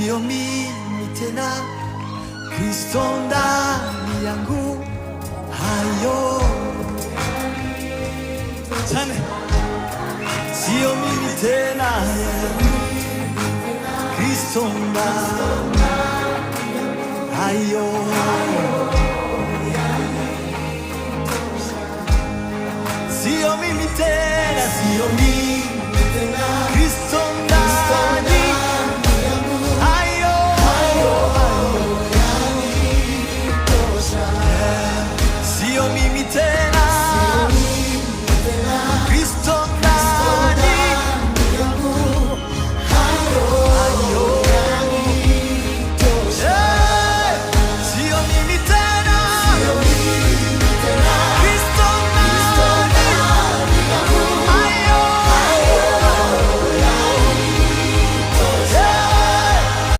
sio mimi tena, Kristo ndani yangu, hayo tena sio mimi tena, Kristo ndani, hayo sio mimi tena, sio mimi tena,